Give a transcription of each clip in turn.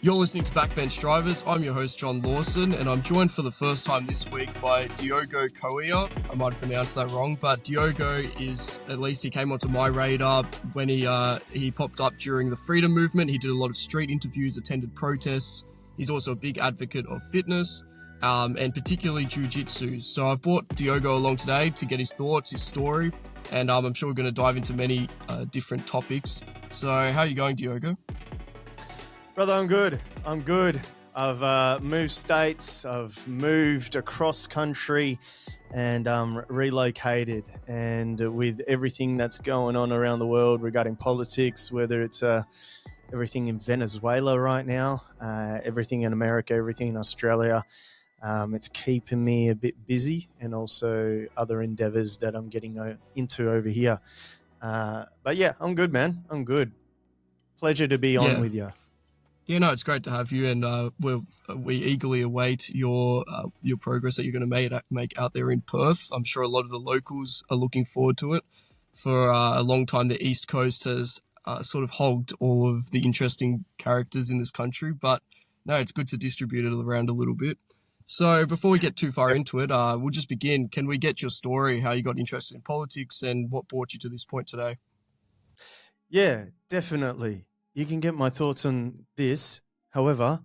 You're listening to Backbench Drivers. I'm your host, John Lawson, and I'm joined for the first time this week by Diogo Cohea. I might have pronounced that wrong, but Diogo is, at least he came onto my radar when he popped up during the freedom movement. He did a lot of street interviews, attended protests. He's also a big advocate of fitness, and particularly Jiu-Jitsu. So I've brought Diogo along today to get his thoughts, his story, and I'm sure we're going to dive into many different topics. So how are you going, Diogo? Brother, I'm good. I've moved states, I've moved across country and relocated. And with everything that's going on around the world regarding politics, whether it's everything in Venezuela right now, everything in America, everything in Australia, it's keeping me a bit busy, and also other endeavors that I'm getting into over here. But yeah, I'm good, man. I'm good. Pleasure to be on with you. Yeah, no, it's great to have you, and we eagerly await your progress that you're going to make out there in Perth. I'm sure a lot of the locals are looking forward to it. For a long time, the East Coast has sort of hogged all of the interesting characters in this country, but no, it's good to distribute it around a little bit. So before we get too far into it, we'll just begin. Can we get your story, how you got interested in politics and what brought you to this point today? Yeah, definitely. You can get my thoughts on this. However,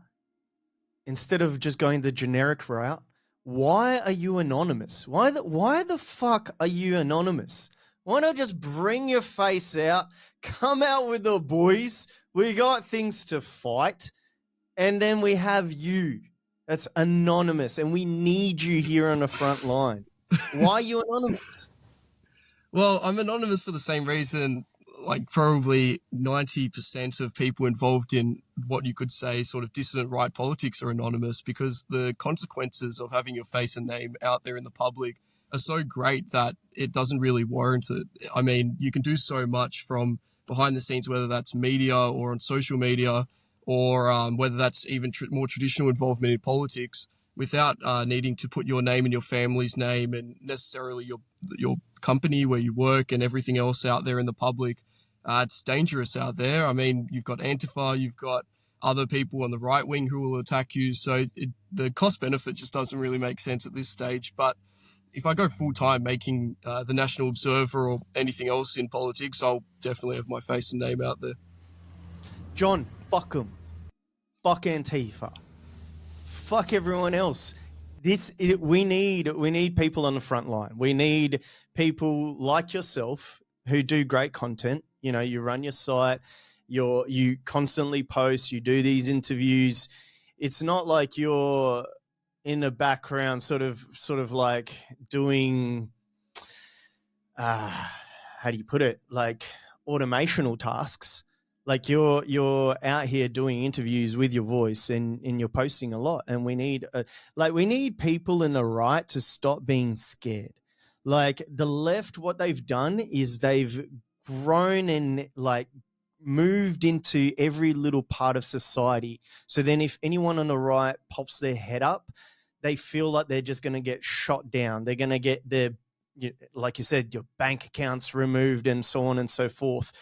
instead of just going the generic route, why are you anonymous? Why the fuck are you anonymous? Why not just bring your face out, come out with the boys? We got things to fight, and then we have you that's anonymous, and we need you here on the front line. Why are you anonymous? Well, I'm anonymous for the same reason, like probably 90% of people involved in what you could say sort of dissident right politics are anonymous, because the consequences of having your face and name out there in the public are so great that it doesn't really warrant it. I mean, you can do so much from behind the scenes, whether that's media or on social media, or whether that's even more traditional involvement in politics, without needing to put your name and your family's name and necessarily your company where you work and everything else out there in the public. It's dangerous out there. I mean, you've got Antifa, you've got other people on the right wing who will attack you. So the cost benefit just doesn't really make sense at this stage. But if I go full time making the National Observer or anything else in politics, I'll definitely have my face and name out there. John, fuck them. Fuck Antifa. Fuck everyone else. We need people on the front line. We need people like yourself who do great content. You know, you run your site, you constantly post, you do these interviews. It's not like you're in the background sort of like doing how do you put it? Like automational tasks. Like you're out here doing interviews with your voice, and you're posting a lot. And we need people in the right to stop being scared. Like the left, what they've done is they've grown and like moved into every little part of society. So then if anyone on the right pops their head up, they feel like they're just going to get shot down. They're going to get like you said, your bank accounts removed and so on and so forth.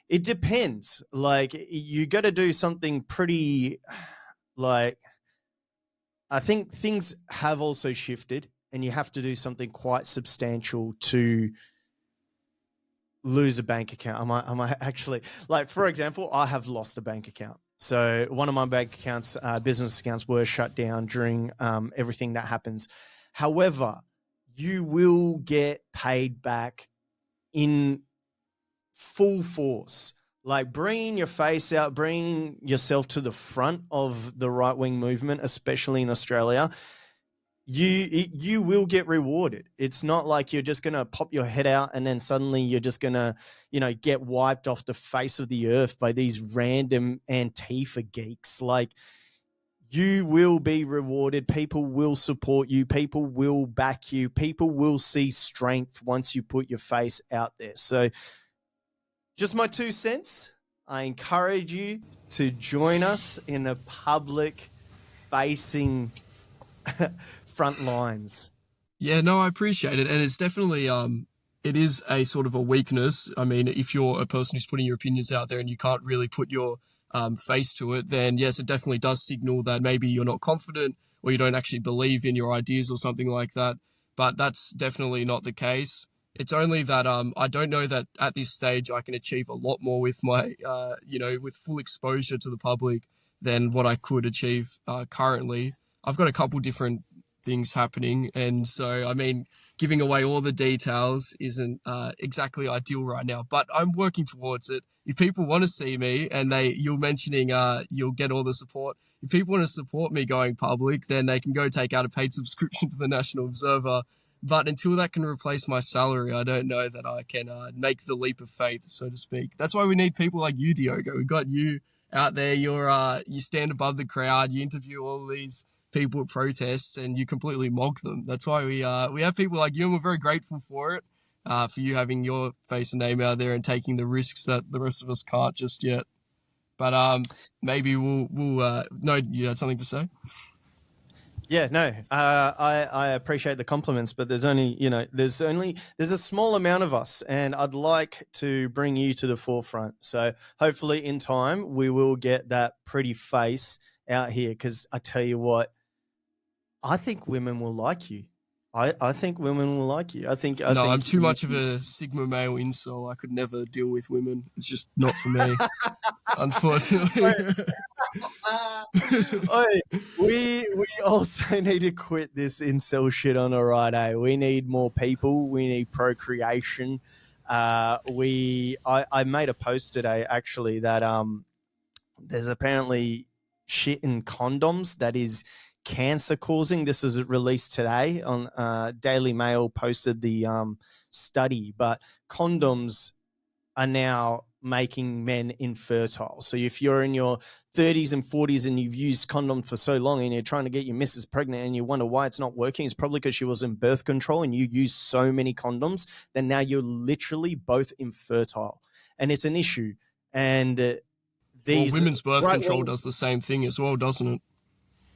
It depends. Like you got to do something pretty, like, I think things have also shifted, and you have to do something quite substantial to lose a bank account. Am I actually, like, for example, I have lost a bank account. So one of my bank accounts, business accounts, were shut down during everything that happens. However, you will get paid back in full force. Like bringing your face out, bringing yourself to the front of the right-wing movement, especially in Australia, you will get rewarded. It's not like you're just going to pop your head out and then suddenly you're just going to, get wiped off the face of the earth by these random Antifa geeks. Like, you will be rewarded. People will support you. People will back you. People will see strength once you put your face out there. So just my 2 cents. I encourage you to join us in a public facing front lines. Yeah, no, I appreciate it. And it's definitely, it is a sort of a weakness. I mean, if you're a person who's putting your opinions out there and you can't really put your face to it, then yes, it definitely does signal that maybe you're not confident or you don't actually believe in your ideas or something like that. But that's definitely not the case. It's only that I don't know that at this stage I can achieve a lot more with my with full exposure to the public than what I could achieve currently. I've got a couple different things happening, and so I mean, giving away all the details isn't exactly ideal right now, but I'm working towards it. If people want to see me and you're mentioning you'll get all the support. If people want to support me going public, then they can go take out a paid subscription to the National Observer. But until that can replace my salary, I don't know that I can make the leap of faith, so to speak. That's why we need people like you, Diogo. We got you out there. You stand above the crowd. You interview all these people at protests, and you completely mock them. That's why we have people like you, and we're very grateful for it. For you having your face and name out there and taking the risks that the rest of us can't just yet. But maybe we'll no, you had something to say? Yeah, no, I appreciate the compliments, but there's a small amount of us, and I'd like to bring you to the forefront. So hopefully in time we will get that pretty face out here, because I tell you what, I think women will like you. I think women will like you. I think I'm too much of a Sigma male incel. I could never deal with women. It's just not for me, unfortunately. We also need to quit this incel shit on a right, eh? We need more people. We need procreation. I made a post today actually that there's apparently shit in condoms that is cancer causing. This was released today on Daily Mail posted the study, but condoms are now making men infertile. So if you're in your 30s and 40s and you've used condoms for so long and you're trying to get your missus pregnant and you wonder why it's not working, it's probably because she was in birth control and you use so many condoms, then now you're literally both infertile. And it's an issue. And women's birth control does the same thing as well, doesn't it?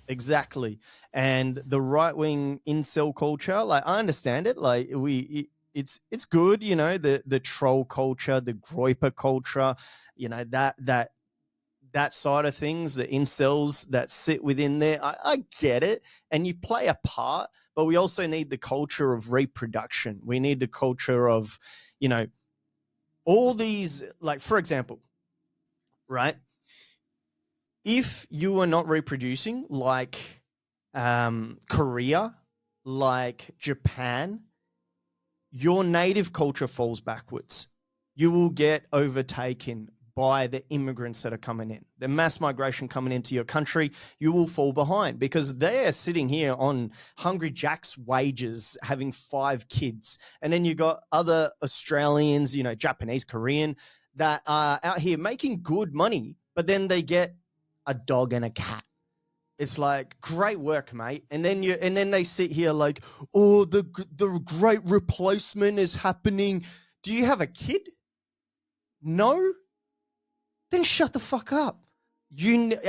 Exactly. And the right-wing incel culture, like, I understand it. Like, it's good, the troll culture, the groiper culture, that side of things, the incels that sit within there. I get it. And you play a part, but we also need the culture of reproduction. We need the culture of, all these, like, for example, right? If you are not reproducing like Korea, like Japan, your native culture falls backwards. You will get overtaken by the immigrants that are coming in. The mass migration coming into your country, you will fall behind because they are sitting here on Hungry Jack's wages, having 5 kids. And then you got other Australians, Japanese, Korean, that are out here making good money, but then they get a dog and a cat. It's like, great work, mate. And then they sit here like, oh, the great replacement is happening. Do you have a kid? No? Then shut the fuck up.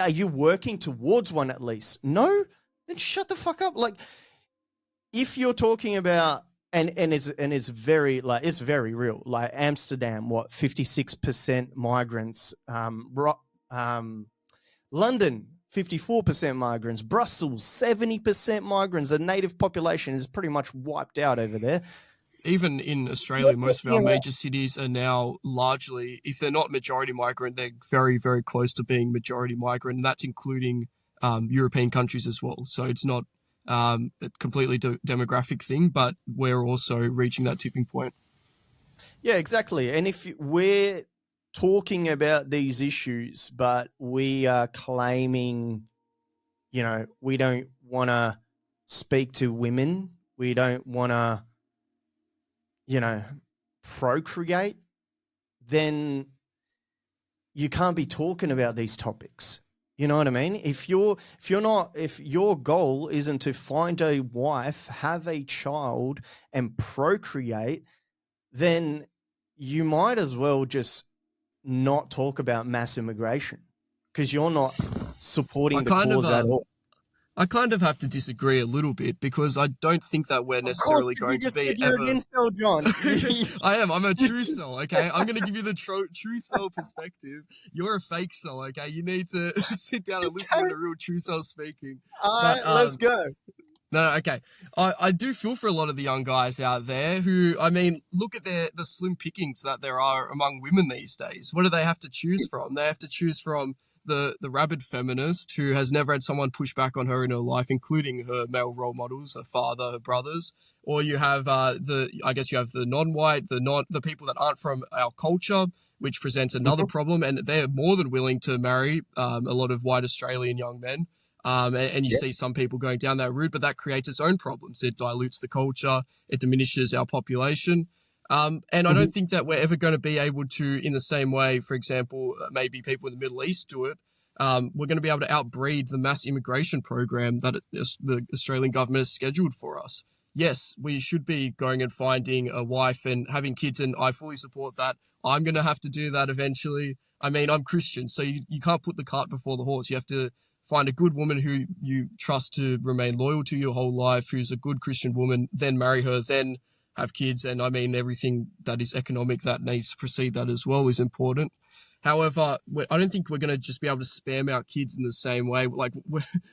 Are you working towards one at least? No? Then shut the fuck up. Like, if you're talking about, and it's very, like, it's very real. Like Amsterdam, 56% migrants. London, 54% migrants. Brussels, 70% migrants. The native population is pretty much wiped out over there. Even in Australia, most of our major cities are now largely, if they're not majority migrant, they're very, very close to being majority migrant, and that's including European countries as well. So it's not a completely demographic thing, but we're also reaching that tipping point. Yeah, exactly. And if we're talking about these issues, but we are claiming, we don't want to speak to women, we don't want to, procreate, then you can't be talking about these topics. You know what I mean? If your goal isn't to find a wife, have a child, and procreate, then you might as well just not talk about mass immigration because you're not supporting the cause at all. I kind of have to disagree a little bit because I don't think that we're Of course, necessarily because you going to just be said you're an ever. incel, John. I am. I'm a You true just- cell. Okay, I'm going to give you the true cell perspective. You're a fake cell. Okay, you need to sit down and listen when Okay. a real true cell speaking. All But right, let's go. no, okay. I do feel for a lot of the young guys out there who, I mean, look at the slim pickings that there are among women these days. What do they have to choose from? They have to choose from the rabid feminist who has never had someone push back on her in her life, including her male role models, her father, her brothers. Or you have I guess you have the non-white, the people that aren't from our culture, which presents another Mhm. problem, and they're more than willing to marry a lot of white Australian young men. And you Yeah. see some people going down that route, but that creates its own problems. It dilutes the culture, it diminishes our population. And I don't Mhm. think that we're ever going to be able to, in the same way, for example, maybe people in the Middle East do it. We're going to be able to outbreed the mass immigration program that the Australian government has scheduled for us. Yes, we should be going and finding a wife and having kids, and I fully support that. I'm going to have to do that eventually. I mean, I'm Christian, so you can't put the cart before the horse. You have to find a good woman who you trust to remain loyal to your whole life, who's a good Christian woman, then marry her, then have kids. And I mean, everything that is economic that needs to precede that as well is important. However, I don't think we're going to just be able to spam out kids in the same way. Like,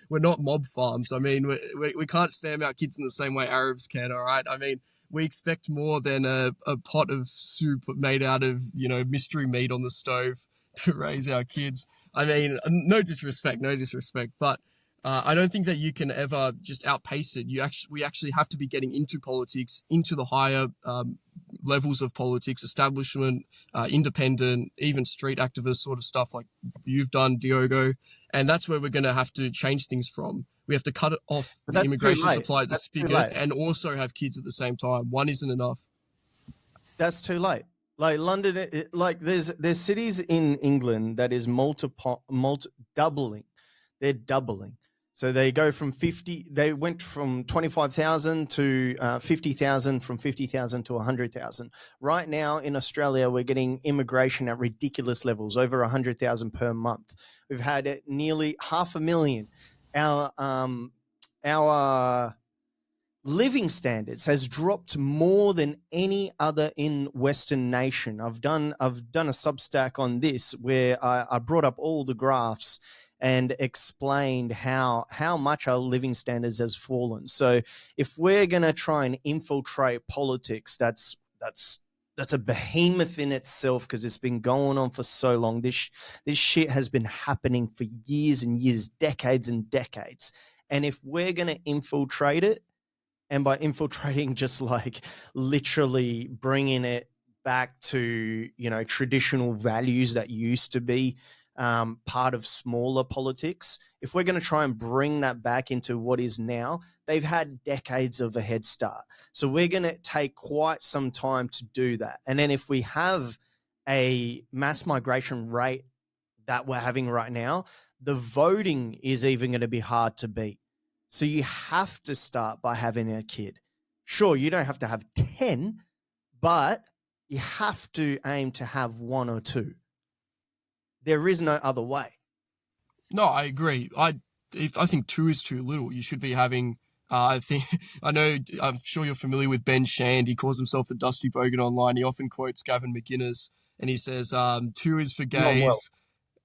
we're not mob farms. I mean, we can't spam out kids in the same way Arabs can, all right? I mean, we expect more than a pot of soup made out of, mystery meat on the stove to raise our kids. I mean, no disrespect, but I don't think that you can ever just outpace it. We actually have to be getting into politics, into the higher levels of politics, establishment, independent, even street activist sort of stuff like you've done, Diogo. And that's where we're going to have to change things from. We have to cut it off But the that's too immigration late. supply at the That's too spigot late. and also have kids at the same time. One isn't enough. That's too late. Like London, like there's cities in England that is doubling. They're doubling. So they go from 50. They went from 25,000 to 50,000, from 50,000 to 100,000. Right now in Australia, we're getting immigration at ridiculous levels, over 100,000 per month. We've had nearly 500,000. Our living standards has dropped more than any other in Western nation. I've done a Substack on this where I brought up all the graphs and explained how much our living standards has fallen. So if we're going to try and infiltrate politics, that's a behemoth in itself, because it's been going on for so long. This shit has been happening for years and years, decades and decades. And if we're going to infiltrate it, and by infiltrating, just like literally bringing it back to, traditional values that used to be part of smaller politics, if we're going to try and bring that back into what is now, they've had decades of a head start. So we're going to take quite some time to do that. And then if we have a mass migration rate that we're having right now, the voting is even going to be hard to beat. So you have to start by having a kid. Sure, you don't have to have 10, but you have to aim to have one or two. There is no other way. No, I agree. I think two is too little. You should be having. I think I know. I'm sure you're familiar with Ben Shand. He calls himself the Dusty Bogan online. He often quotes Gavin McInnes, and he says, "Two is for Not well.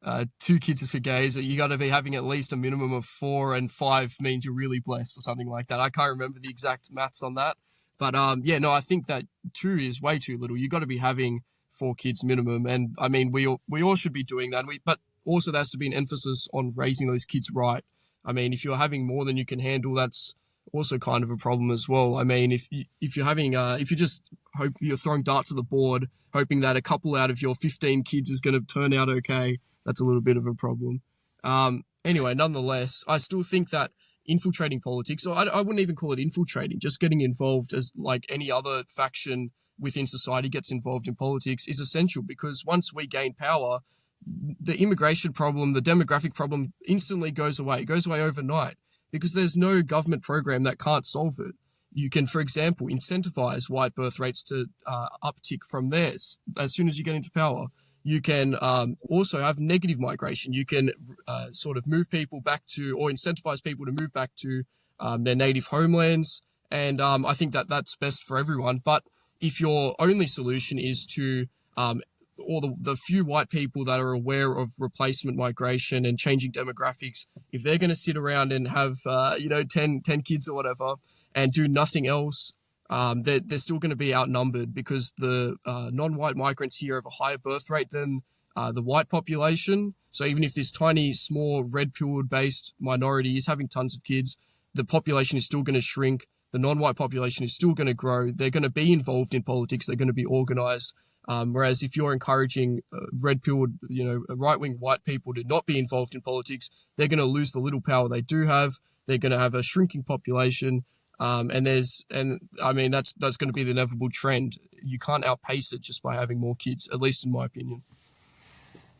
gays. Two kids is for gays. You got to be having at least a minimum of 4, and 5 means you're really blessed or something like that." I can't remember the exact maths on that, but yeah, no, I think that 2 is way too little. You got to be having 4 kids minimum, and I mean we all should be doing that. But also there has to be an emphasis on raising those kids right. I mean, if you're having more than you can handle, that's also kind of a problem as well. I mean, if you're having if you just hope you're throwing darts at the board, hoping that a couple out of your 15 kids is going to turn out okay, that's a little bit of a problem. Anyway, nonetheless, I still think that infiltrating politics, or I wouldn't even call it infiltrating, just getting involved as like any other faction within society gets involved in politics is essential, because once we gain power, the immigration problem, the demographic problem instantly goes away. It goes away overnight because there's no government program that can't solve it. You can, for example, incentivize white birth rates to uptick from there as soon as you get into power. You can also have negative migration. You can sort of move people back to, or incentivize people to move back to their native homelands. And I think that that's best for everyone. But if your only solution is to, or the few white people that are aware of replacement migration and changing demographics, if they're going to sit around and have, 10 kids or whatever and do nothing else, they're still going to be outnumbered because the non-white migrants here have a higher birth rate than the white population. So even if this tiny, small, red-pilled based minority is having tons of kids, the population is still going to shrink. The non-white population is still going to grow. They're going to be involved in politics. They're going to be organized. Whereas if you're encouraging red-pilled, right-wing white people to not be involved in politics, they're going to lose the little power they do have. They're going to have a shrinking population. That's going to be the inevitable trend. You can't outpace it just by having more kids, at least in my opinion.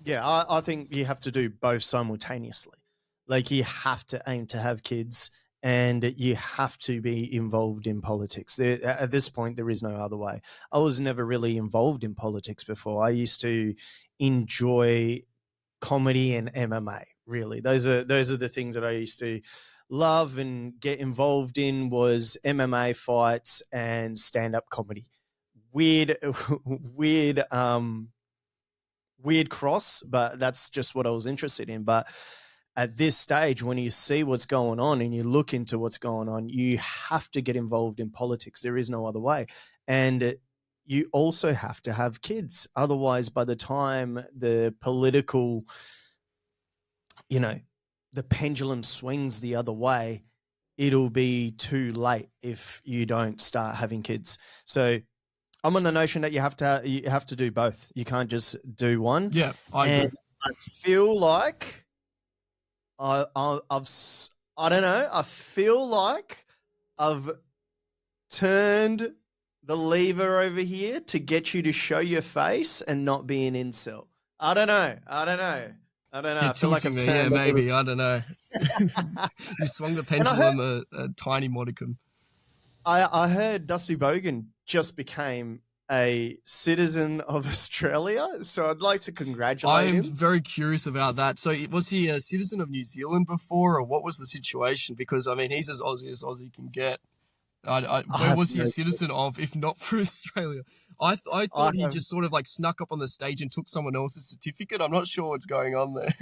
Yeah, I think you have to do both simultaneously. Like, you have to aim to have kids and you have to be involved in politics. At this point, there is no other way. I was never really involved in politics before. I used to enjoy comedy and MMA, really. Those are the things that I used to love and get involved in, was MMA fights and stand-up comedy. Weird cross, but that's just what I was interested in. But at this stage, when you see what's going on and you look into what's going on, you have to get involved in politics. There is no other way. And you also have to have kids. Otherwise, by the time the political, the pendulum swings the other way, it'll be too late if you don't start having kids. So I'm on the notion that you have to do both. You can't just do one. Yeah, I agree. I feel like I don't know. I feel like I've turned the lever over here to get you to show your face and not be an incel. I don't know. You're tilting me. Yeah, maybe. I don't know. You swung the pendulum a tiny modicum. I heard Dusty Bogan just became a citizen of Australia, so I'd like to congratulate him. I'm very curious about that. So was he a citizen of New Zealand before, or what was the situation? Because, I mean, he's as Aussie can get. Where was he a citizen of, if not for Australia? I thought he just sort of like snuck up on the stage and took someone else's certificate. I'm not sure what's going on there.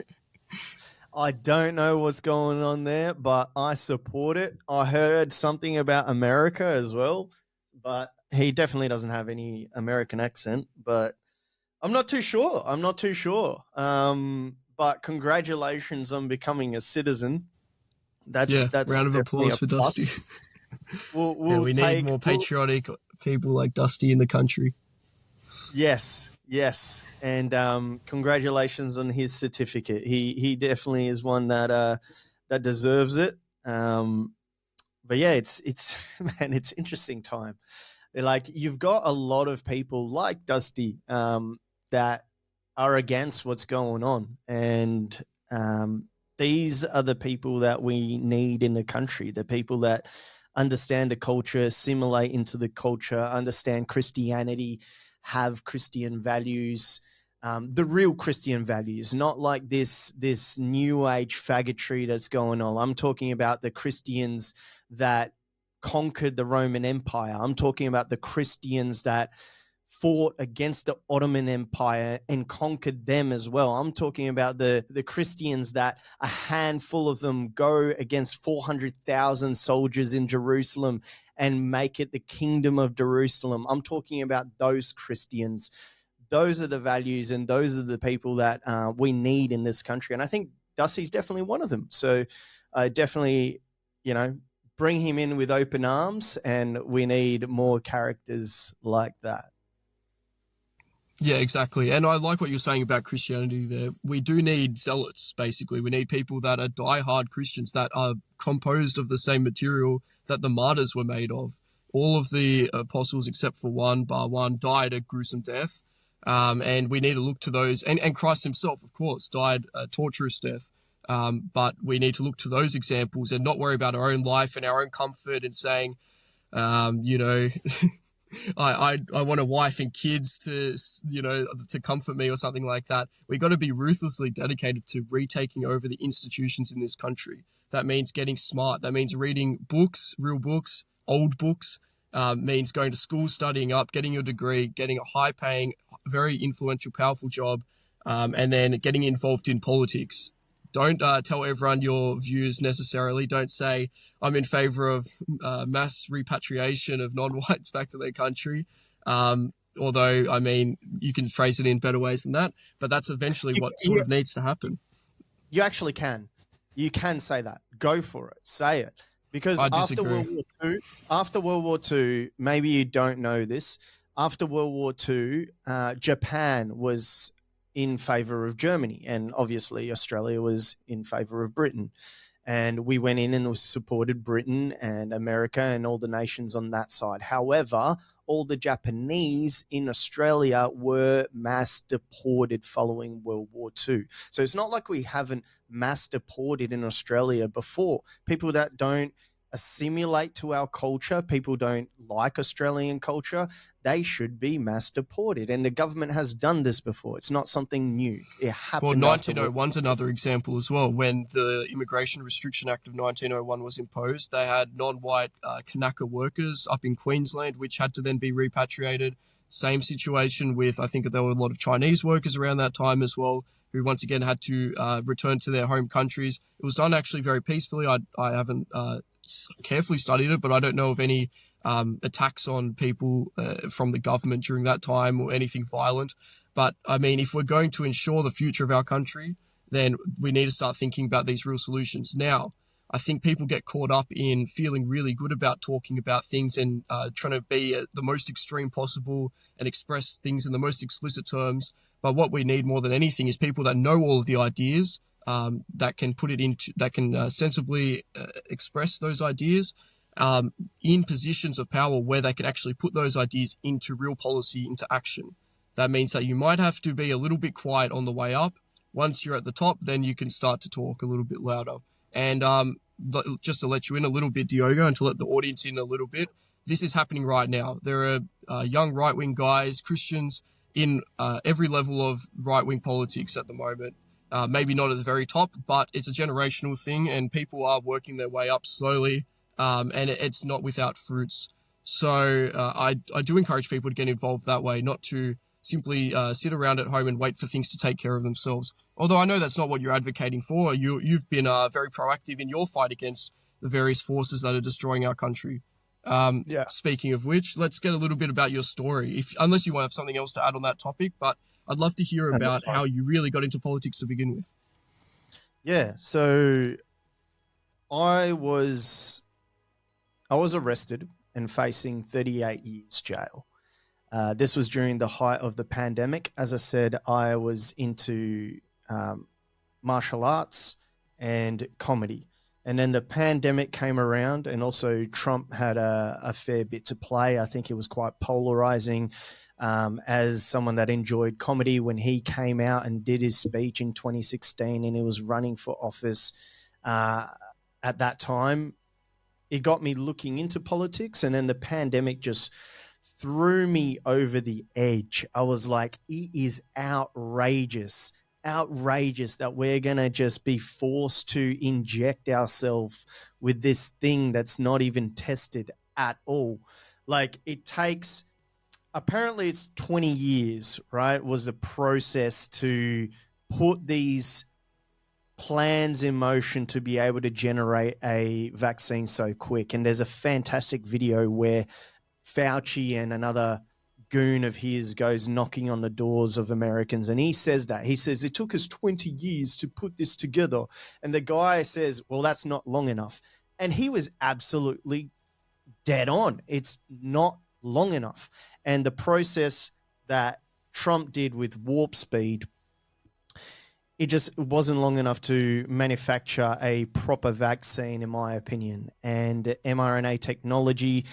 I don't know what's going on there, but I support it. I heard something about America as well, but he definitely doesn't have any American accent, but I'm not too sure. But congratulations on becoming a citizen. That's round of applause for Dusty. We need more patriotic people like Dusty in the country. Yes. And congratulations on his certificate. He definitely is one that deserves it. But yeah, it's man, it's interesting time. Like, you've got a lot of people like Dusty that are against what's going on, and these are the people that we need in the country. The people that understand the culture, assimilate into the culture, understand Christianity, have Christian values, the real Christian values, not like this new age faggotry that's going on. I'm talking about the Christians that conquered the Roman Empire. I'm talking about the Christians that fought against the Ottoman Empire and conquered them as well. I'm talking about the Christians that a handful of them go against 400,000 soldiers in Jerusalem and make it the kingdom of Jerusalem. I'm talking about those Christians. Those are the values and those are the people that we need in this country. And I think Dusty's definitely one of them. So definitely, bring him in with open arms, and we need more characters like that. Yeah, exactly. And I like what you're saying about Christianity there. We do need zealots, basically. We need people that are diehard Christians, that are composed of the same material that the martyrs were made of. All of the apostles, except for one, bar one, died a gruesome death. And we need to look to those. And Christ himself, of course, died a torturous death. But we need to look to those examples and not worry about our own life and our own comfort and saying, I want a wife and kids to, to comfort me or something like that. We got to be ruthlessly dedicated to retaking over the institutions in this country. That means getting smart. That means reading books, real books, old books. Means going to school, studying up, getting your degree, getting a high-paying, very influential, powerful job, and then getting involved in politics. Don't tell everyone your views necessarily. Don't say, I'm in favor of mass repatriation of non-whites back to their country. Although, I mean, you can phrase it in better ways than that, but that's eventually what sort of needs to happen. You actually can. You can say that. Go for it. Say it. Because after World War II, maybe you don't know this, after World War II, Japan was in favor of Germany, and obviously Australia was in favor of Britain. And we went in and supported Britain and America and all the nations on that side. However, all the Japanese in Australia were mass deported following World War II. So it's not like we haven't mass deported in Australia before. People that don't assimilate to our culture, people don't like Australian culture, they should be mass deported. And the government has done this before. It's not something new. It happened. Well, 1901's another example as well. When the Immigration Restriction Act of 1901 was imposed, they had non-white Kanaka workers up in Queensland, which had to then be repatriated. Same situation with, I think there were a lot of Chinese workers around that time as well, who once again had to return to their home countries. It was done actually very peacefully. I haven't carefully studied it, but I don't know of any attacks on people from the government during that time or anything violent. But I mean, if we're going to ensure the future of our country, then we need to start thinking about these real solutions. Now, I think people get caught up in feeling really good about talking about things and trying to be the most extreme possible and express things in the most explicit terms. But what we need more than anything is people that know all of the ideas, that can put it into, that can sensibly express those ideas in positions of power where they can actually put those ideas into real policy, into action. That means that you might have to be a little bit quiet on the way up. Once you're at the top, then you can start to talk a little bit louder. And just to let you in a little bit, Diogo, and to let the audience in a little bit, this is happening right now. There are young right-wing guys, Christians, in every level of right-wing politics at the moment. Maybe not at the very top, but it's a generational thing, and people are working their way up slowly, and it's not without fruits. So I do encourage people to get involved that way, not to simply sit around at home and wait for things to take care of themselves. Although I know that's not what you're advocating for. You've been very proactive in your fight against the various forces that are destroying our country. Speaking of which, let's get a little bit about your story, unless you want to have something else to add on that topic, but I'd love to hear about how you really got into politics to begin with. Yeah, so I was arrested and facing 38 years jail. This was during the height of the pandemic. As I said, I was into martial arts and comedy. And then the pandemic came around, and also Trump had a fair bit to play. I think it was quite polarizing. As someone that enjoyed comedy, when he came out and did his speech in 2016 and he was running for office at that time, it got me looking into politics. And then the pandemic just threw me over the edge. I was like, it is outrageous that we're going to just be forced to inject ourselves with this thing that's not even tested at all. Like, it takes, apparently it's 20 years, right, was the process to put these plans in motion to be able to generate a vaccine so quick. And there's a fantastic video where Fauci and another goon of his goes knocking on the doors of Americans, and he says it took us 20 years to put this together. And the guy says, well, that's not long enough. And he was absolutely dead on. It's not long enough. And the process that Trump did with warp speed, it just wasn't long enough to manufacture a proper vaccine, in my opinion. And mRNA technology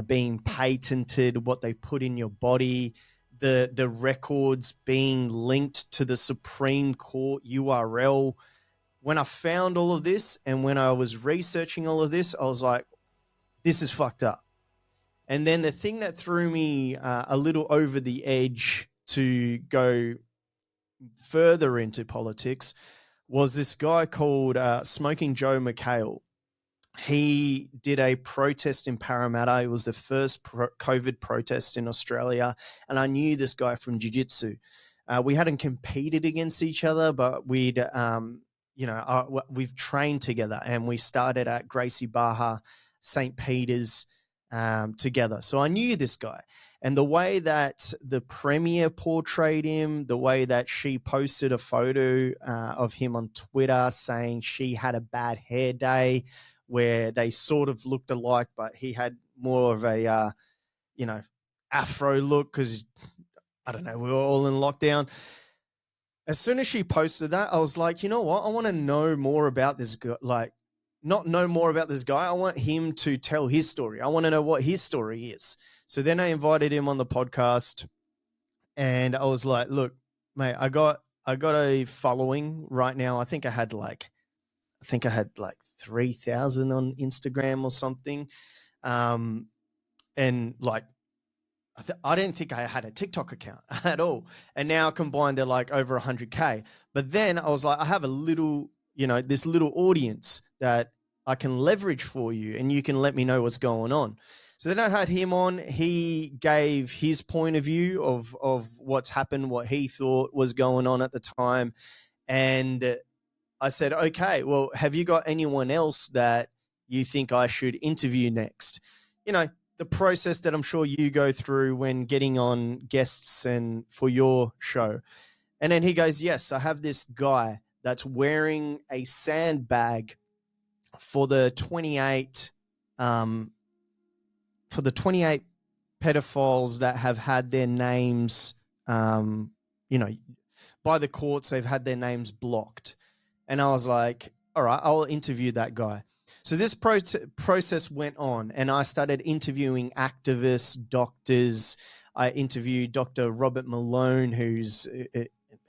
being patented, what they put in your body, the records being linked to the Supreme Court URL. When I found all of this and when I was researching all of this, I was like, this is fucked up. And then the thing that threw me a little over the edge to go further into politics was this guy called Smoking Joe McHale. He did a protest in Parramatta. It was the first COVID protest in Australia. And I knew this guy from Jiu-Jitsu. We hadn't competed against each other, but we've trained together, and we started at Gracie Barra, St. Peter's together. So I knew this guy. And the way that the Premier portrayed him, the way that she posted a photo of him on Twitter saying she had a bad hair day where they sort of looked alike, but he had more of a, afro look because, I don't know, we were all in lockdown. As soon as she posted that, I was like, you know what? I want to know more about this guy. Like, not know more about this guy. I want him to tell his story. I want to know what his story is. So then I invited him on the podcast, and I was like, look, mate, I got a following right now. I think I had like 3,000 on Instagram or something. And like, I didn't think I had a TikTok account at all. And now combined, they're like over 100K. But then I was like, I have a little, this little audience that I can leverage for you, and you can let me know what's going on. So then I had him on. He gave his point of view of what's happened, what he thought was going on at the time. And I said, okay, well, have you got anyone else that you think I should interview next? The process that I'm sure you go through when getting on guests and for your show. And then he goes, yes, I have this guy that's wearing a sandbag for the 28 pedophiles that have had their names, by the courts, they've had their names blocked. And I was like, all right, I'll interview that guy. So this process went on, and I started interviewing activists, doctors. I interviewed Dr. Robert Malone,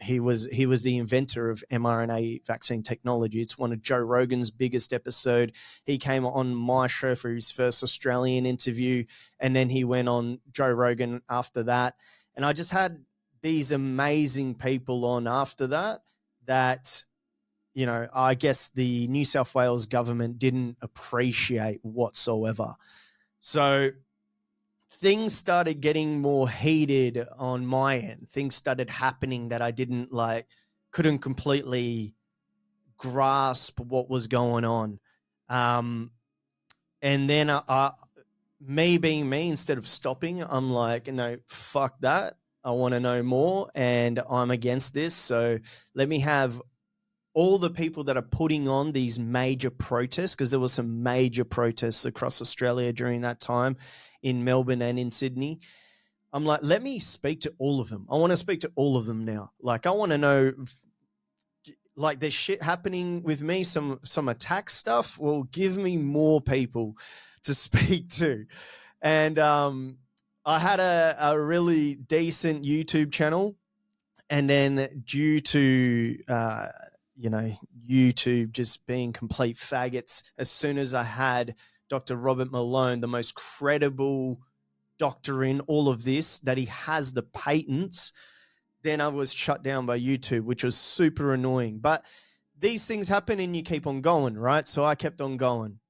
he was the inventor of mRNA vaccine technology. It's one of Joe Rogan's biggest episode. He came on my show for his first Australian interview, and then he went on Joe Rogan after that. And I just had these amazing people on after that, I guess the New South Wales government didn't appreciate whatsoever. So things started getting more heated on my end. Things started happening that I couldn't completely grasp what was going on. And then me being me, instead of stopping, I'm like, no, fuck that. I want to know more, and I'm against this. So let me have all the people that are putting on these major protests, because there were some major protests across Australia during that time in Melbourne and in Sydney. I'm like, let me speak to all of them. I want to speak to all of them now. Like, I want to know, like, there's shit happening with me, some attack stuff. Well, give me more people to speak to. And I had a really decent YouTube channel. And then due to YouTube just being complete faggots, as soon as I had Dr. Robert Malone, the most credible doctor in all of this, that he has the patents, then I was shut down by YouTube, which was super annoying. But these things happen and you keep on going, right? So I kept on going.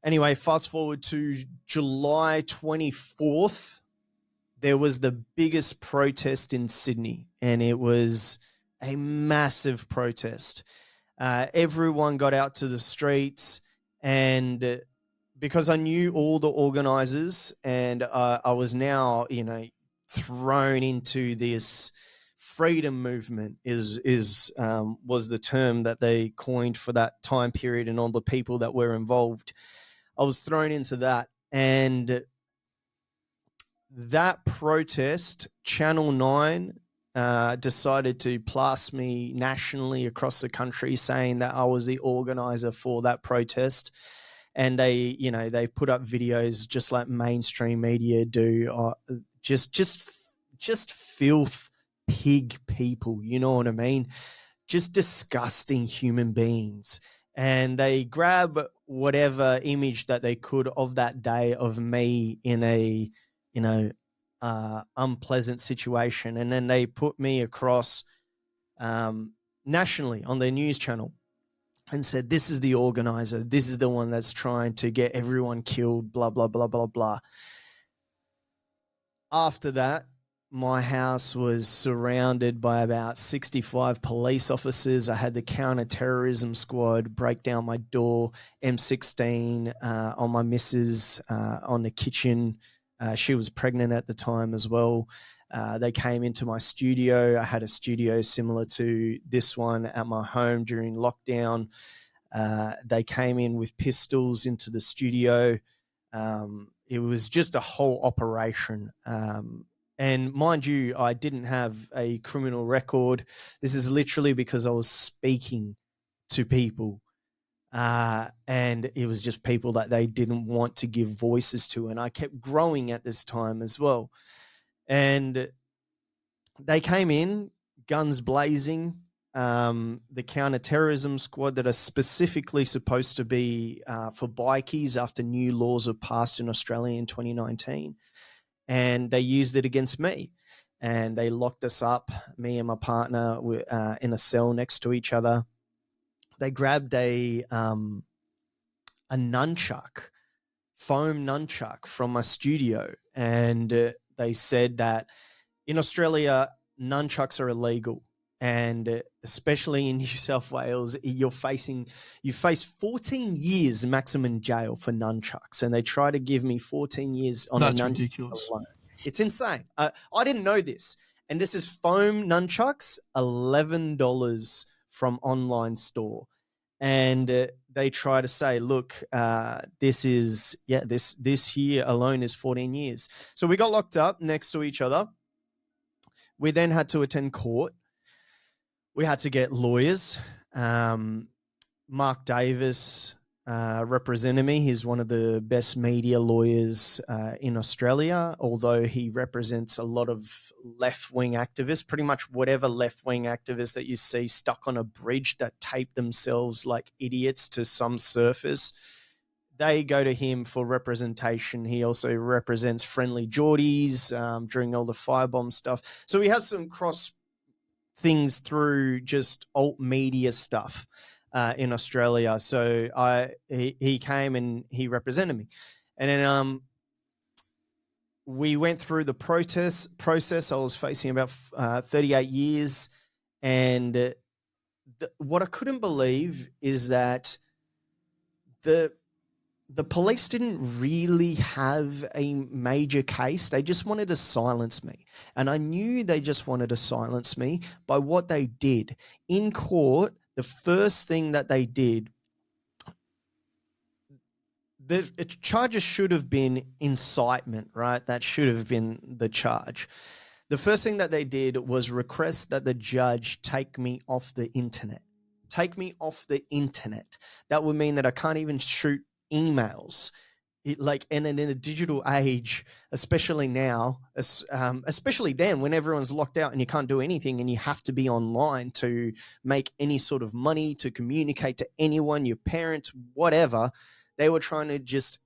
Anyway, fast forward to July 24th, there was the biggest protest in Sydney, and it was a massive protest. Everyone got out to the streets, and because I knew all the organizers, and I was now, thrown into this freedom movement was the term that they coined for that time period, and all the people that were involved. I was thrown into that, and that protest, Channel 9 decided to blast me nationally across the country, saying that I was the organizer for that protest. And they put up videos just like mainstream media do, just filth pig people, you know what I mean? Just disgusting human beings. And they grab whatever image that they could of that day of me in a, unpleasant situation. And then they put me across nationally on their news channel and said, this is the organizer. This is the one that's trying to get everyone killed, blah, blah, blah, blah, blah. After that, my house was surrounded by about 65 police officers. I had the counter-terrorism squad break down my door, M16 on my missus, on the kitchen. She was pregnant at the time as well. They came into my studio. I had a studio similar to this one at my home during lockdown. They came in with pistols into the studio. It was just a whole operation. And mind you, I didn't have a criminal record. This is literally because I was speaking to people. And it was just people that they didn't want to give voices to. And I kept growing at this time as well. And they came in, guns blazing. The counter-terrorism squad that are specifically supposed to be for bikies after new laws were passed in Australia in 2019. And they used it against me. And they locked us up, me and my partner, in a cell next to each other. They grabbed a nunchuck, foam nunchuck from my studio. And they said that in Australia, nunchucks are illegal. And especially in New South Wales, you face 14 years maximum jail for nunchucks. And they try to give me 14 years on That's a nunchuck ridiculous. alone. It's insane. I didn't know this. And this is foam nunchucks, $11 from online store. And they try to say, look, this here alone is 14 years. So we got locked up next to each other. We then had to attend court. We had to get lawyers. Mark Davis represented me. He's one of the best media lawyers in Australia, although he represents a lot of left-wing activists, pretty much whatever left-wing activists that you see stuck on a bridge that tape themselves like idiots to some surface. They go to him for representation. He also represents Friendly Geordies during all the firebomb stuff. So he has some cross things through just alt media stuff in Australia. So he came and he represented me. And then we went through the process. I was facing about 38 years. And what I couldn't believe is that the police didn't really have a major case. They just wanted to silence me. And I knew they just wanted to silence me by what they did. In court, the first thing that they did, the charges should have been incitement, right? That should have been the charge. The first thing that they did was request that the judge take me off the internet. Take me off the internet. That would mean that I can't even shoot emails. And in a digital age, especially now, especially then when everyone's locked out and you can't do anything and you have to be online to make any sort of money, to communicate to anyone, your parents, whatever, they were trying to just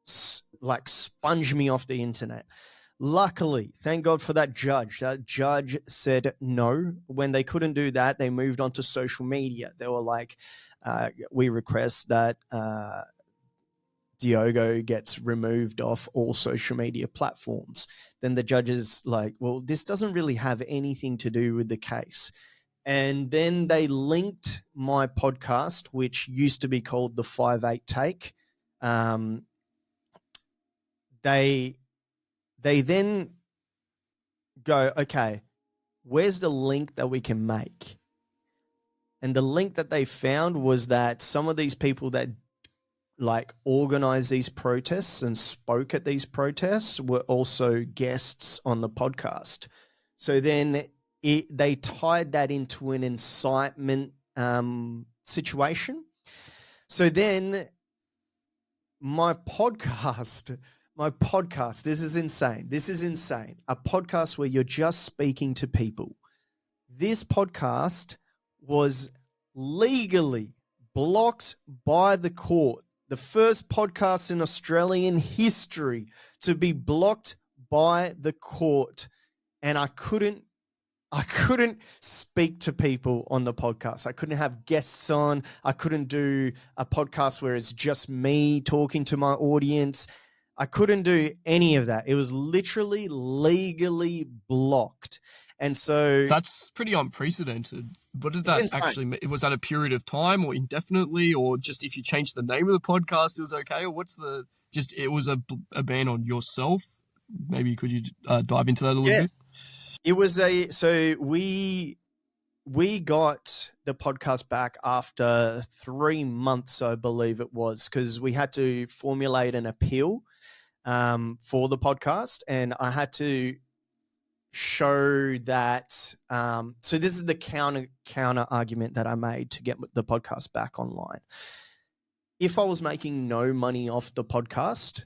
sponge me off the internet. Luckily, thank God for that judge. That judge said no. When they couldn't do that, they moved on to social media. They were like, we request that Diogo gets removed off all social media platforms. Then the judge is like, well, this doesn't really have anything to do with the case. And then they linked my podcast, which used to be called The 5-8 Take. They then go, okay, where's the link that we can make? And the link that they found was that some of these people that organized these protests and spoke at these protests were also guests on the podcast. So then they tied that into an incitement situation. So then my podcast, this is insane. A podcast where you're just speaking to people. This podcast was legally blocked by the court. the first podcast in Australian history to be blocked by the court. And I couldn't speak to people on the podcast. I couldn't have guests on. I couldn't do a podcast where it's just me talking to my audience. I couldn't do any of that. It was literally legally blocked. And so that's pretty unprecedented. What did that insane. actually, was that a period of time or indefinitely, or just if you changed the name of the podcast, it was okay? Or what's it was a ban on yourself? Maybe could you dive into that a little bit? It was so we got the podcast back after 3 months, I believe it was, because we had to formulate an appeal for the podcast, and I had to show that. So this is the counter argument that I made to get the podcast back online. If I was making no money off the podcast,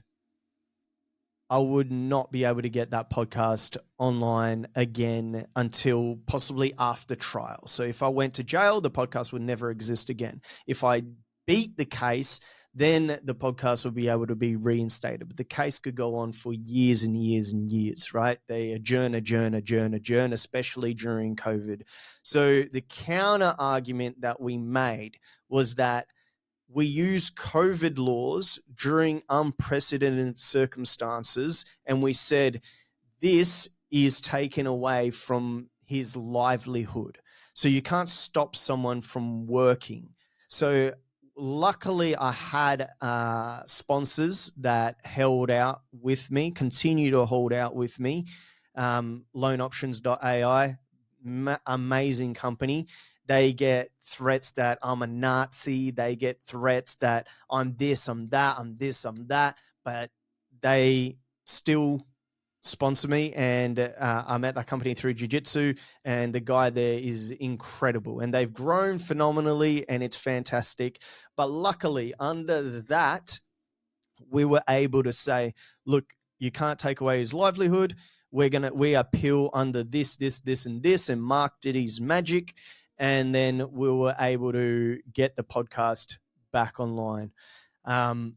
I would not be able to get that podcast online again until possibly after trial. So if I went to jail, the podcast would never exist again. If I beat the case, then the podcast would be able to be reinstated. But the case could go on for years and years and years, right? They adjourn, especially during COVID. So the counter argument that we made was that we use COVID laws during unprecedented circumstances, and we said this is taken away from his livelihood. So you can't stop someone from working. So luckily I had sponsors that held out with me, continue to hold out with me. Loanoptions.ai, amazing company. They get threats that I'm a Nazi. They get threats that I'm this, I'm that, I'm this, I'm that. But they still sponsor me. And I met that company through Jiu-Jitsu. And the guy there is incredible. And they've grown phenomenally, and it's fantastic. But luckily, under that, we were able to say, look, you can't take away his livelihood. We appeal under this, and this. And Mark did his magic. And then we were able to get the podcast back online. And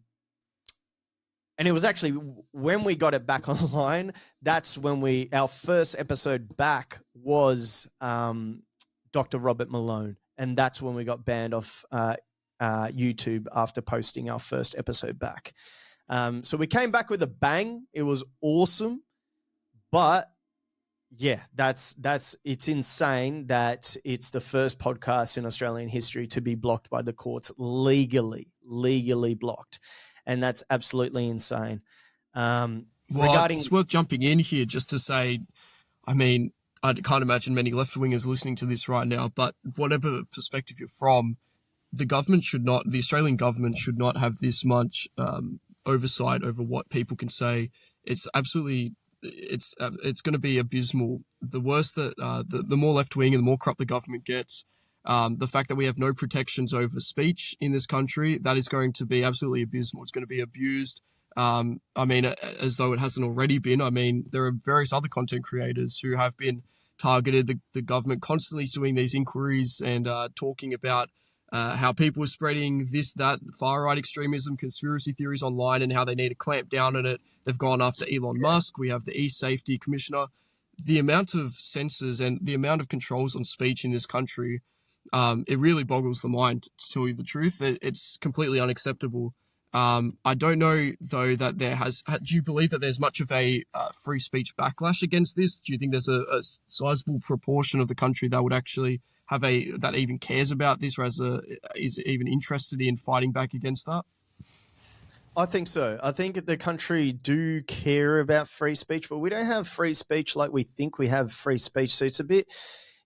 it was actually when we got it back online, that's when our first episode back was Dr. Robert Malone. And that's when we got banned off YouTube after posting our first episode back. So we came back with a bang. It was awesome. But yeah, it's insane that it's the first podcast in Australian history to be blocked by the courts, legally blocked. And that's absolutely insane. It's worth jumping in here just to say, I mean, I can't imagine many left-wingers listening to this right now, but whatever perspective you're from, the Australian government should not have this much oversight over what people can say. It's absolutely... It's going to be abysmal. The worse that the more left wing and the more corrupt the government gets, the fact that we have no protections over speech in this country, that is going to be absolutely abysmal. It's going to be abused. I mean, as though it hasn't already been. I mean, there are various other content creators who have been targeted. The government constantly is doing these inquiries and talking about how people are spreading this, that, far-right extremism, conspiracy theories online, and how they need to clamp down on it. They've gone after Elon Musk. We have the e-safety commissioner. The amount of censors and the amount of controls on speech in this country, it really boggles the mind, to tell you the truth. It's completely unacceptable. I don't know, though, that do you believe that there's much of a free speech backlash against this? Do you think there's a sizable proportion of the country that would actually that even cares about this, or is even interested in fighting back against that? I think so. I think the country do care about free speech, but we don't have free speech like we think we have free speech. So it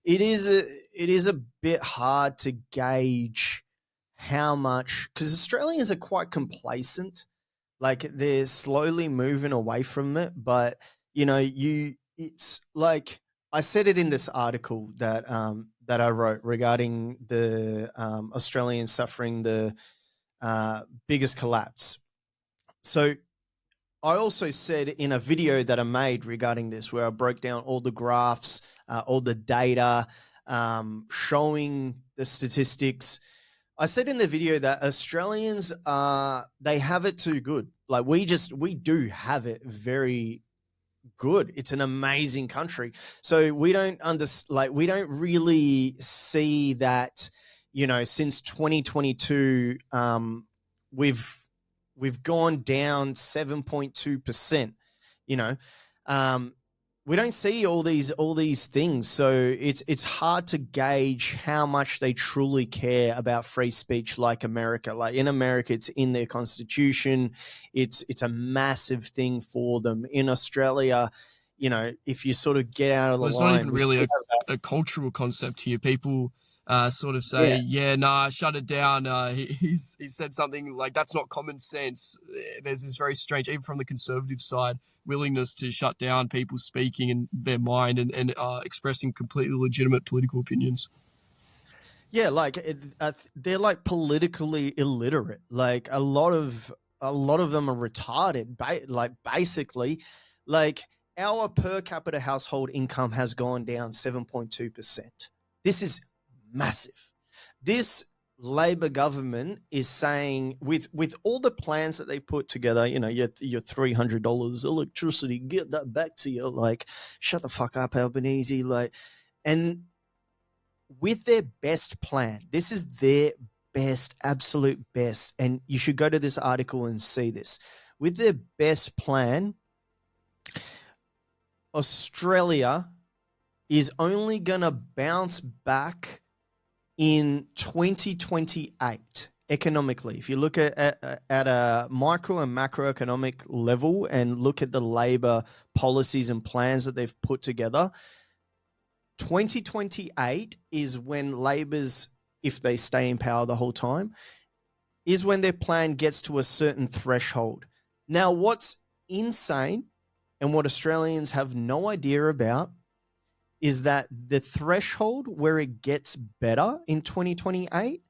is a bit hard to gauge how much, because Australians are quite complacent. Like they're slowly moving away from it, but it's like I said it in this article that I wrote regarding the Australians suffering the biggest collapse. So I also said in a video that I made regarding this, where I broke down all the graphs, all the data, showing the statistics. I said in the video that Australians they have it too good. Like we do have it very good. It's an amazing country. So we don't we don't really see that, you know, since 2022 we've gone down 7.2%, you know. Um we don't see all these things, so it's hard to gauge how much they truly care about free speech like America. Like in America, it's in their constitution. It's a massive thing for them. In Australia, you know, if you sort of get out of the Well, it's not even line, we really still have that. a cultural concept here. People sort of say, Yeah. yeah, nah, shut it down. He said something like that's not common sense. There's this very strange, even from the conservative side, willingness to shut down people speaking in their mind and expressing completely legitimate political opinions. Yeah, like they're like politically illiterate. Like a lot of them are retarded. Like basically, like our per capita household income has gone down 7.2%. This is massive. This Labor government is saying with all the plans that they put together, you know, your $300 electricity, get that back to you. Like, shut the fuck up, Albanese. Like, and with their best plan, this is their best, absolute best. And you should go to this article and see this. With their best plan, Australia is only going to bounce back in 2028 economically. If you look at a micro and macroeconomic level and look at the Labor policies and plans that they've put together, 2028 is when Labor's, if they stay in power the whole time, is when their plan gets to a certain threshold. Now, what's insane and what Australians have no idea about is that the threshold where it gets better in 2028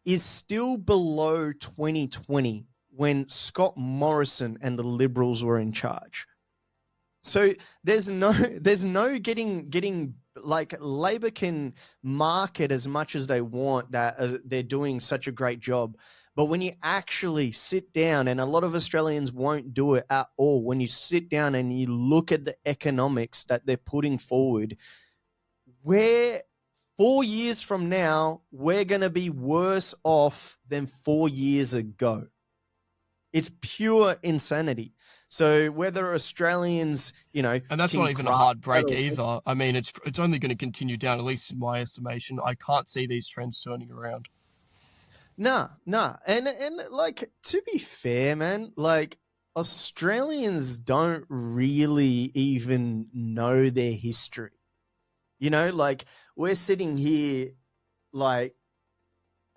is still below 2020 when Scott Morrison and the Liberals were in charge. So there's no getting like Labor can market as much as they want that they're doing such a great job. But when you actually sit down, and a lot of Australians won't do it at all, when you sit down and you look at the economics that they're putting forward, where 4 years from now, we're going to be worse off than 4 years ago. It's pure insanity. So whether Australians, you know, And that's can not even a hard break or, either. I mean, it's only going to continue down, at least in my estimation. I can't see these trends turning around. Nah. And like, to be fair, man, like Australians don't really even know their history. You know, like we're sitting here like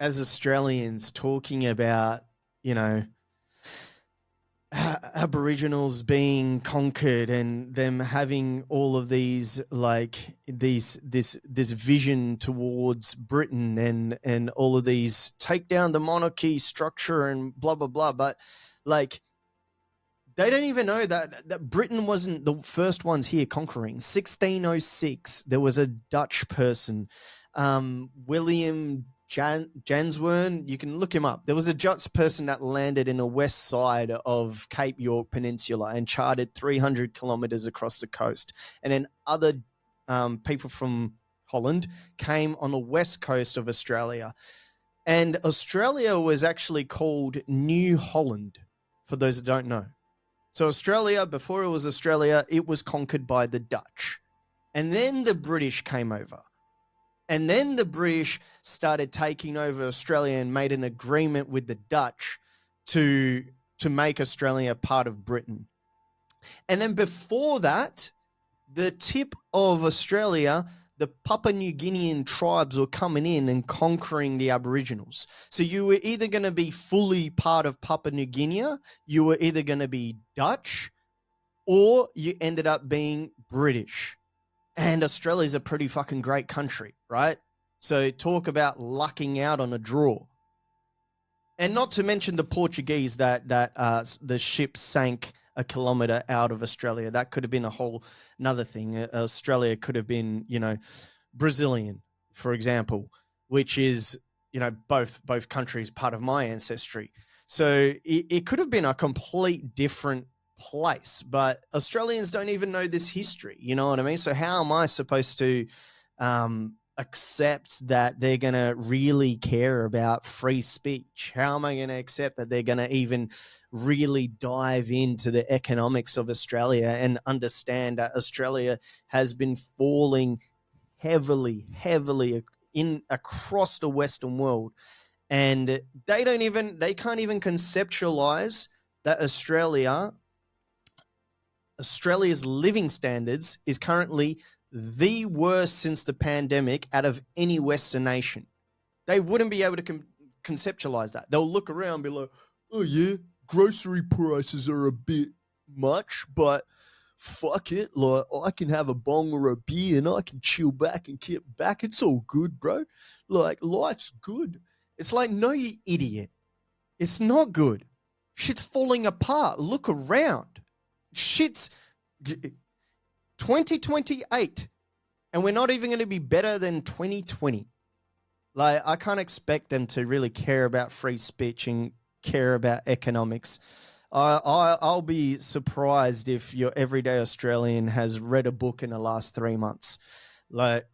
as Australians talking about, you know, Aboriginals being conquered and them having all of these like this vision towards Britain and all of these take down the monarchy structure and blah blah blah, but like they don't even know that Britain wasn't the first ones here conquering. 1606 there was a Dutch person, William Janswern, you can look him up. There was a Dutch person that landed in the west side of Cape York Peninsula and charted 300 kilometers across the coast. And then other people from Holland came on the west coast of Australia. And Australia was actually called New Holland, for those that don't know. So Australia, before it was Australia, it was conquered by the Dutch. And then the British came over. And then the British started taking over Australia and made an agreement with the Dutch to make Australia part of Britain. And then before that, the tip of Australia, the Papua New Guinean tribes were coming in and conquering the Aboriginals. So you were either going to be fully part of Papua New Guinea, you were either going to be Dutch, or you ended up being British. And Australia is a pretty fucking great country, right? So talk about lucking out on a draw. And not to mention the Portuguese that the ship sank a kilometer out of Australia. That could have been a whole another thing. Australia could have been, you know, Brazilian, for example, which is, both countries part of my ancestry. So it could have been a complete different place, but Australians don't even know this history. You know what I mean? So how am I supposed to accept that they're going to really care about free speech? How am I going to accept that they're going to even really dive into the economics of Australia and understand that Australia has been falling heavily in across the Western world, and they can't even conceptualize that Australia's living standards is currently the worst since the pandemic out of any Western nation. They wouldn't be able to conceptualize that. They'll look around and be like, oh yeah, grocery prices are a bit much, but fuck it, like I can have a bong or a beer and I can chill back and kick back. It's all good, bro. Like life's good. It's like, no, you idiot. It's not good. Shit's falling apart. Look around. Shit's 2028 and we're not even going to be better than 2020. Like, I can't expect them to really care about free speech and care about economics. I'll be surprised if your everyday Australian has read a book in the last 3 months. Like,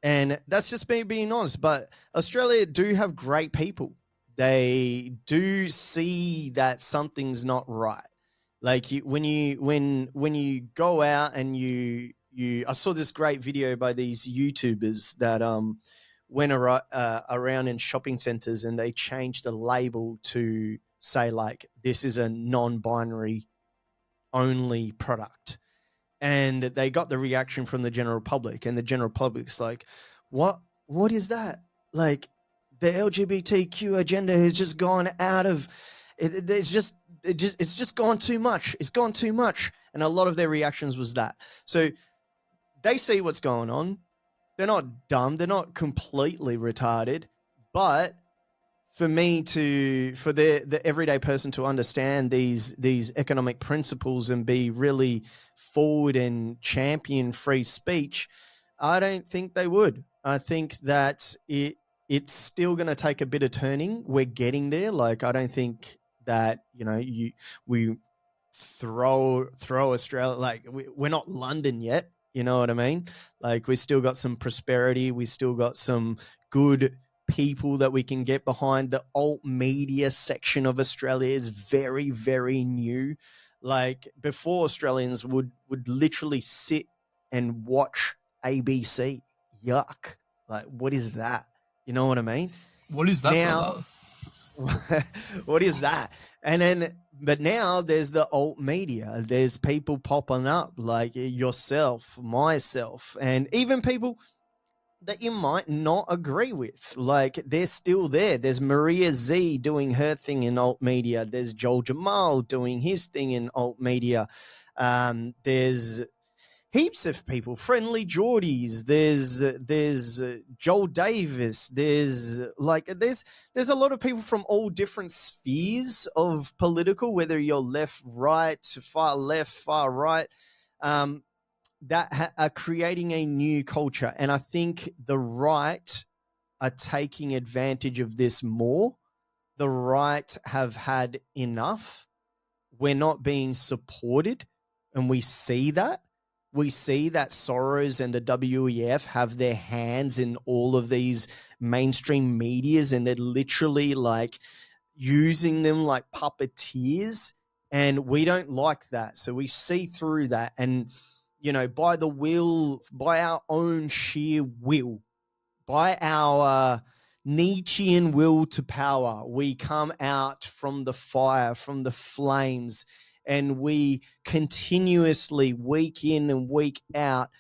and that's just me being honest. But Australia do have great people. They do see that something's not right. Like when you go out and I saw this great video by these YouTubers that went around in shopping centers and they changed the label to say like, this is a non-binary only product. And they got the reaction from the general public, and the general public's like, what is that? Like, the LGBTQ agenda has just gone out of it. It's just gone too much. It's gone too much. And a lot of their reactions was that. So they see what's going on. They're not dumb. They're not completely retarded. But for the everyday person to understand these economic principles and be really forward and champion free speech, I don't think they would. I think that it's still going to take a bit of turning. We're getting there. Like, I don't think that, we throw Australia, like we're not London yet. You know what I mean? Like, we still got some prosperity. We still got some good people that we can get behind. The alt media section of Australia is very, very new. Like, before, Australians would literally sit and watch ABC. Yuck. Like, what is that? You know what I mean? What is that, now, brother? What is that? But now there's the alt media. There's people popping up like yourself, myself, and even people that you might not agree with. Like, they're still there. There's Maria Z doing her thing in alt media. There's Joel Jamal doing his thing in alt media. There's heaps of people, Friendly Geordies. There's Joel Davis. There's a lot of people from all different spheres of political, whether you're left, far right, that are creating a new culture. And I think the right are taking advantage of this more. The right have had enough. We're not being supported, and we see that. We see that Soros and the WEF have their hands in all of these mainstream medias, and they're literally like using them like puppeteers, and we don't like that. So we see through that, and by our own sheer will, by our Nietzschean will to power, we come out from the fire, from the flames, and we continuously, week in and week out,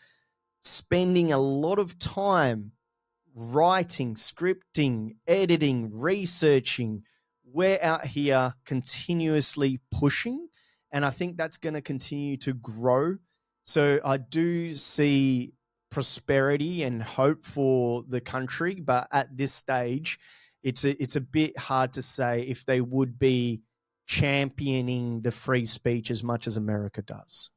spending a lot of time writing, scripting, editing, researching. We're out here continuously pushing, and I think that's going to continue to grow. So I do see prosperity and hope for the country, but at this stage, it's a bit hard to say if they would be championing the free speech as much as America does.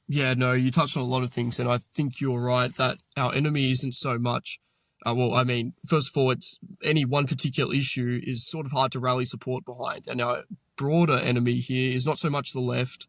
Yeah, no, you touched on a lot of things, and I think you're right that our enemy isn't so much Well, I mean, first of all, it's any one particular issue is sort of hard to rally support behind. And our broader enemy here is not so much the left,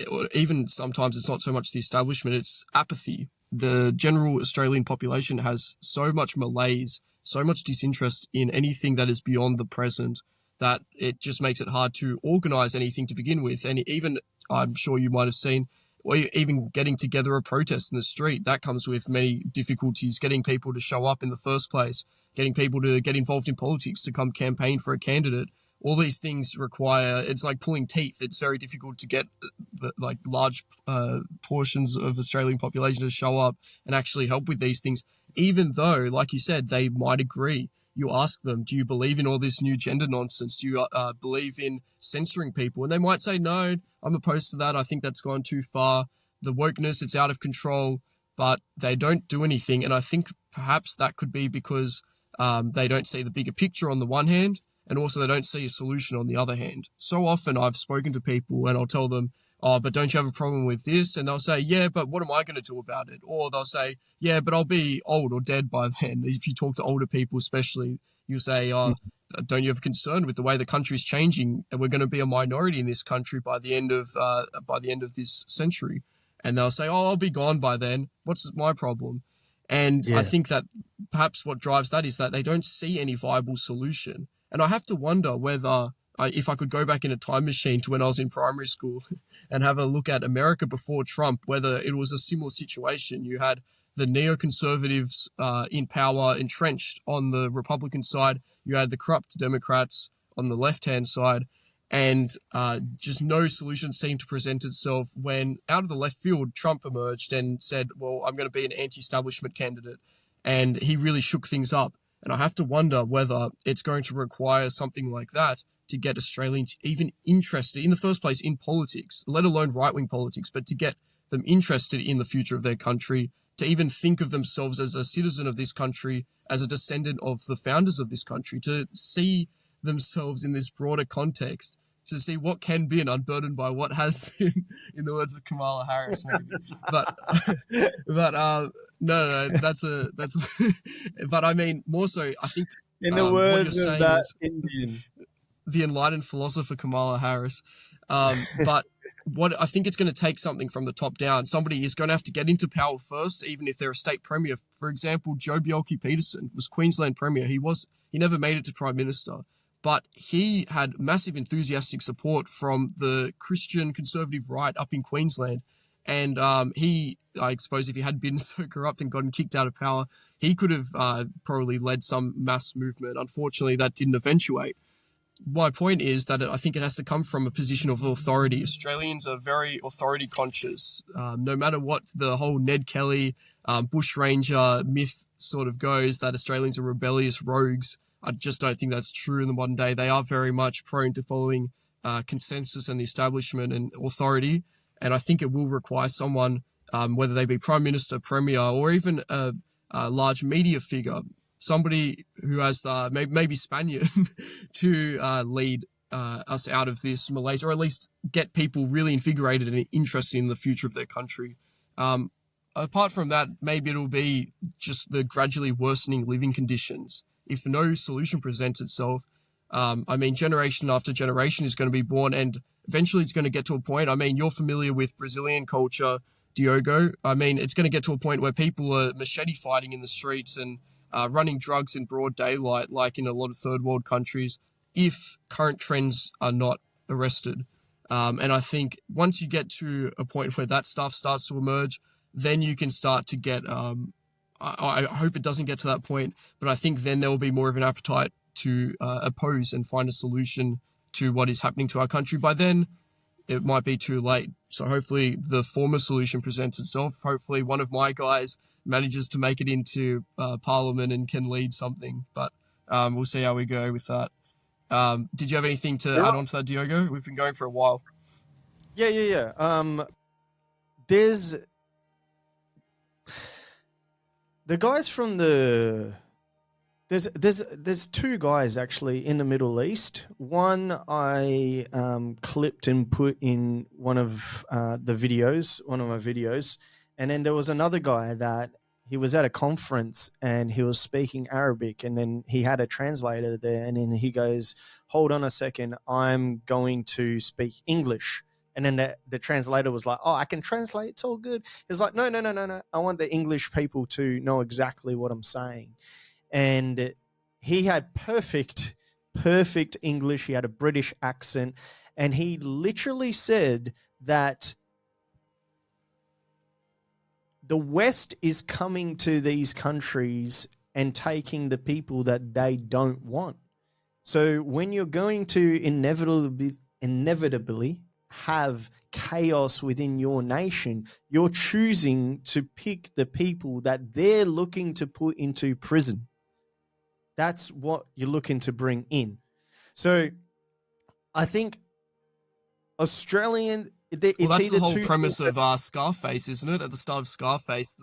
or even sometimes it's not so much the establishment, it's apathy. The general Australian population has so much malaise, so much disinterest in anything that is beyond the present, that it just makes it hard to organise anything to begin with. And even, I'm sure you might have seen, or even getting together a protest in the street, that comes with many difficulties. Getting people to show up in the first place, getting people to get involved in politics, to come campaign for a candidate. All these things require, it's like pulling teeth. It's very difficult to get like large portions of Australian population to show up and actually help with these things, even though, like you said, they might agree. You ask them, do you believe in all this new gender nonsense? Do you believe in censoring people? And they might say, no, I'm opposed to that. I think that's gone too far. The wokeness, it's out of control, but they don't do anything. And I think perhaps that could be because they don't see the bigger picture on the one hand, and also they don't see a solution on the other hand. So often I've spoken to people and I'll tell them, oh, but don't you have a problem with this? And they'll say, yeah, but what am I going to do about it? Or they'll say, yeah, but I'll be old or dead by then. If you talk to older people especially, you'll say, oh, don't you have a concern with the way the country's changing? And we're going to be a minority in this country by the end of this century. And they'll say, oh, I'll be gone by then. What's my problem? And I think that perhaps what drives that is that they don't see any viable solution. And I have to wonder whether, if I could go back in a time machine to when I was in primary school and have a look at America before Trump, whether it was a similar situation. You had the neoconservatives in power, entrenched on the Republican side. You had the corrupt Democrats on the left-hand side. And just no solution seemed to present itself when, out of the left field, Trump emerged and said, well, I'm going to be an anti-establishment candidate. And he really shook things up. And I have to wonder whether it's going to require something like that to get Australians even interested in the first place in politics, let alone right-wing politics, but to get them interested in the future of their country, to even think of themselves as a citizen of this country, as a descendant of the founders of this country, to see themselves in this broader context, to see what can be and unburdened by what has been, in the words of Kamala Harris, maybe. But no, that's but I mean, more so, I think, in the words of that Indian, the enlightened philosopher Kamala Harris. But what I think it's going to take something from the top down. Somebody is going to have to get into power first, even if they're a state premier. For example, Joe Bjelke-Petersen was Queensland premier. He never made it to prime minister, but he had massive enthusiastic support from the Christian conservative right up in Queensland. And I suppose if he had been so corrupt and gotten kicked out of power, he could have probably led some mass movement. Unfortunately, that didn't eventuate. My point is that I think it has to come from a position of authority. Australians are very authority conscious. No matter what the whole Ned Kelly, bushranger myth sort of goes, that Australians are rebellious rogues, I just don't think that's true in the modern day. They are very much prone to following consensus and the establishment and authority. And I think it will require someone, whether they be prime minister, premier, or even a large media figure, somebody who has maybe Spaniard to lead us out of this malaise, or at least get people really invigorated and interested in the future of their country. Apart from that, maybe it'll be just the gradually worsening living conditions. If no solution presents itself, I mean, generation after generation is going to be born, and eventually it's going to get to a point. I mean, you're familiar with Brazilian culture, Diogo. I mean, it's going to get to a point where people are machete fighting in the streets and running drugs in broad daylight, like in a lot of third world countries, if current trends are not arrested. And I think once you get to a point where that stuff starts to emerge, then you can start to get, I hope it doesn't get to that point, but I think then there will be more of an appetite to oppose and find a solution to what is happening to our country. By then, it might be too late. So hopefully the former solution presents itself. Hopefully one of my guys manages to make it into Parliament and can lead something. But we'll see how we go with that. Did you have anything to add on to that, Diogo? We've been going for a while. Yeah. There's the guys from the... There's two guys actually in the Middle East. One I clipped and put in one of my videos, and then there was another guy that he was at a conference and he was speaking Arabic, and then he had a translator there, and then he goes, hold on a second, I'm going to speak English. And then the translator was like, oh, I can translate, it's all good. He's like, no, I want the English people to know exactly what I'm saying. And he had perfect English. He had a British accent, and he literally said that the West is coming to these countries and taking the people that they don't want. So when you're going to inevitably have chaos within your nation, you're choosing to pick the people that they're looking to put into prison. That's what you're looking to bring in. So I think Australian... Well, that's the whole premise of Scarface, isn't it? At the start of Scarface,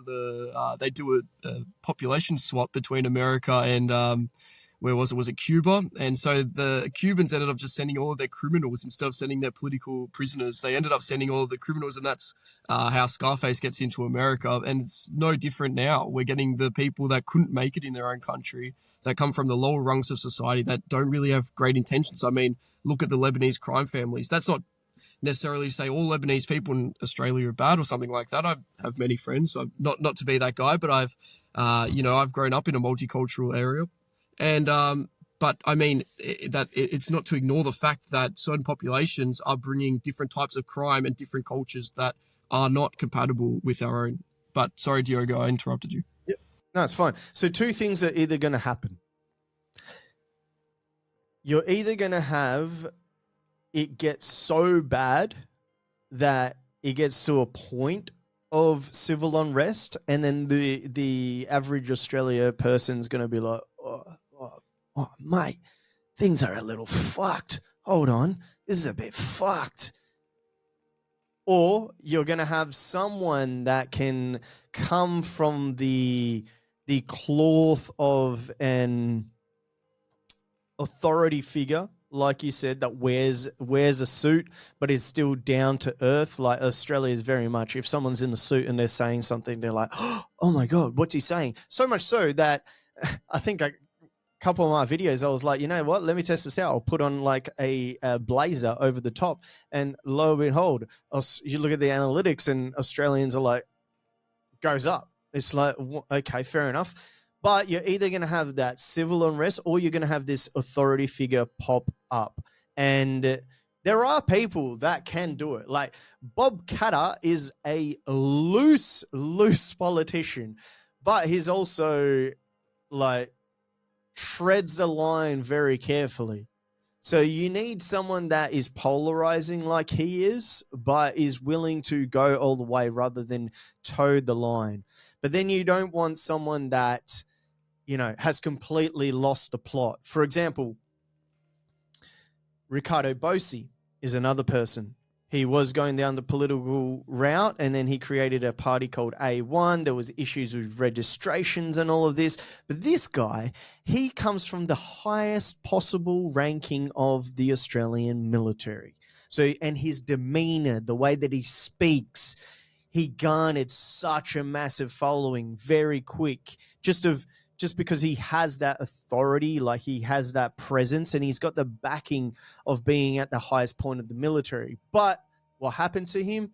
they do a population swap between America and where was it? Was it Cuba? And so the Cubans ended up just sending all of their criminals instead of sending their political prisoners. They ended up sending all of the criminals, and that's how Scarface gets into America. And it's no different now. We're getting the people that couldn't make it in their own country, that come from the lower rungs of society, that don't really have great intentions. I mean, look at the Lebanese crime families. That's not necessarily to say all Lebanese people in Australia are bad or something like that. I have many friends. So not to be that guy, but I've grown up in a multicultural area. And, but I mean, it's not to ignore the fact that certain populations are bringing different types of crime and different cultures that are not compatible with our own. But sorry, Diogo, I interrupted you. Yep. No, it's fine. So two things are either going to happen. You're either going to have it get so bad that it gets to a point of civil unrest, and then the average Australia person's going to be like, oh, mate, things are a little fucked. Hold on, this is a bit fucked. Or you're going to have someone that can come from the cloth of an authority figure, like you said, that wears a suit but is still down to earth. Like Australia is very much, if someone's in a suit and they're saying something, they're like, oh my God, what's he saying? So much so that I think a couple of my videos, I was like, you know what, let me test this out. I'll put on like a blazer over the top, and lo and behold, you look at the analytics and Australians are like, goes up. It's like, okay, fair enough. But you're either going to have that civil unrest, or you're going to have this authority figure pop up. And there are people that can do it. Like Bob Katter is a loose politician, but he's also like treads the line very carefully. So you need someone that is polarizing like he is, but is willing to go all the way rather than toe the line. But then you don't want someone that, you know, has completely lost the plot. For example, Ricardo Bossi is another person. He was going down the political route, and then he created a party called A1. There was issues with registrations and all of this. But this guy, he comes from the highest possible ranking of the Australian military. So, and his demeanor, the way that he speaks, he garnered such a massive following very quick, just because he has that authority, like he has that presence, and he's got the backing of being at the highest point of the military. But what happened to him?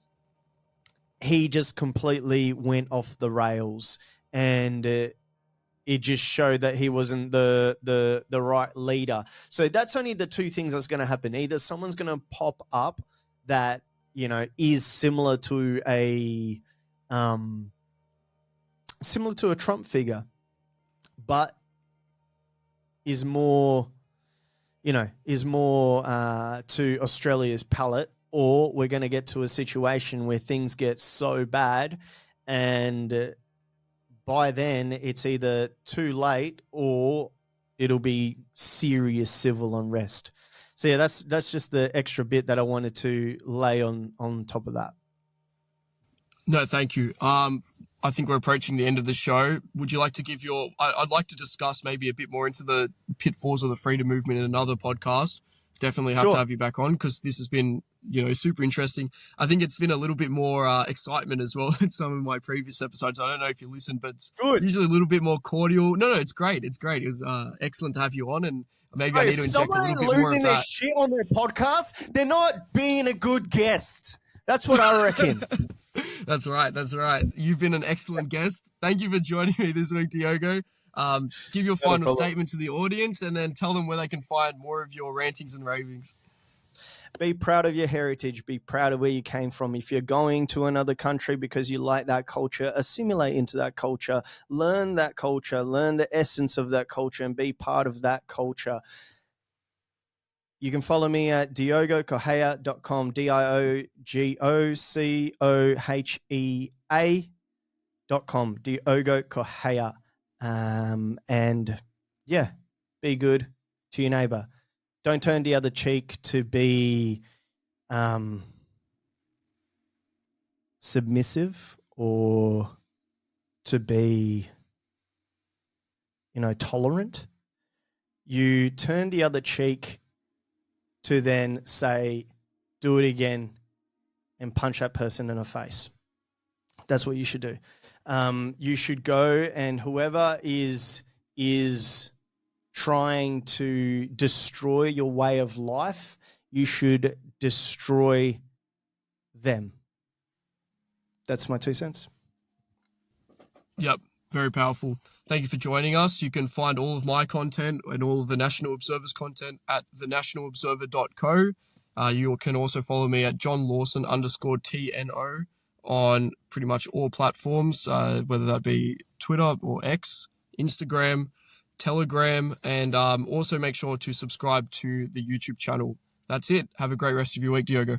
He just completely went off the rails, and it just showed that he wasn't the right leader. So that's only the two things that's going to happen. Either someone's going to pop up that, you know, is similar to a Trump figure, but is more to Australia's palate, or we're going to get to a situation where things get so bad, and by then it's either too late or it'll be serious civil unrest. So yeah, that's just the extra bit that I wanted to lay on top of that. No, thank you. I think we're approaching the end of the show. Would you like to give I'd like to discuss maybe a bit more into the pitfalls of the freedom movement in another podcast. Definitely have to have you back on, because this has been super interesting. I think it's been a little bit more excitement as well in some of my previous episodes. I don't know if you listened, but it's Good. usually a little bit more cordial. No, it's great. It's great. It was excellent to have you on, and maybe I need to inject a little bit more of losing their that. shit on their podcast, they're not being a good guest. That's what I reckon. That's right. That's right. You've been an excellent guest. Thank you for joining me this week, Diogo. Give your final statement to the audience and then tell them where they can find more of your rantings and ravings. Be proud of your heritage. Be proud of where you came from. If you're going to another country because you like that culture, assimilate into that culture, learn that culture, learn the essence of that culture and be part of that culture. You can follow me at diogocohea.com, DIOGOCOHEA.com, Diogo Cohea. And yeah, be good to your neighbor. Don't turn the other cheek to be submissive or to be, tolerant. You turn the other cheek to then say, do it again and punch that person in the face. That's what you should do. You should go and whoever is trying to destroy your way of life, you should destroy them. That's my 2 cents. Yep, very powerful. Thank you for joining us. You can find all of my content and all of the National Observer's content at thenationalobserver.co. You can also follow me at johnlawson_TNO on pretty much all platforms, whether that be Twitter or X, Instagram, Telegram, and also make sure to subscribe to the YouTube channel. That's it. Have a great rest of your week, Diogo.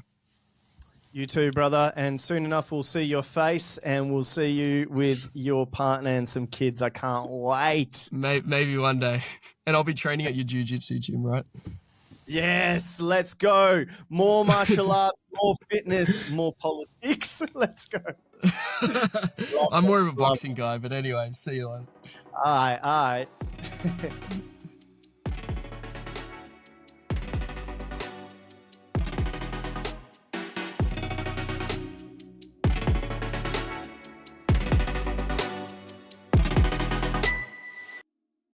You too, brother. And soon enough, we'll see your face and we'll see you with your partner and some kids. I can't wait. Maybe one day. And I'll be training at your Jiu-Jitsu gym, right? Yes, let's go. More martial art, more fitness, more politics. Let's go. I'm more of a boxing guy, but anyway, see you later. All right.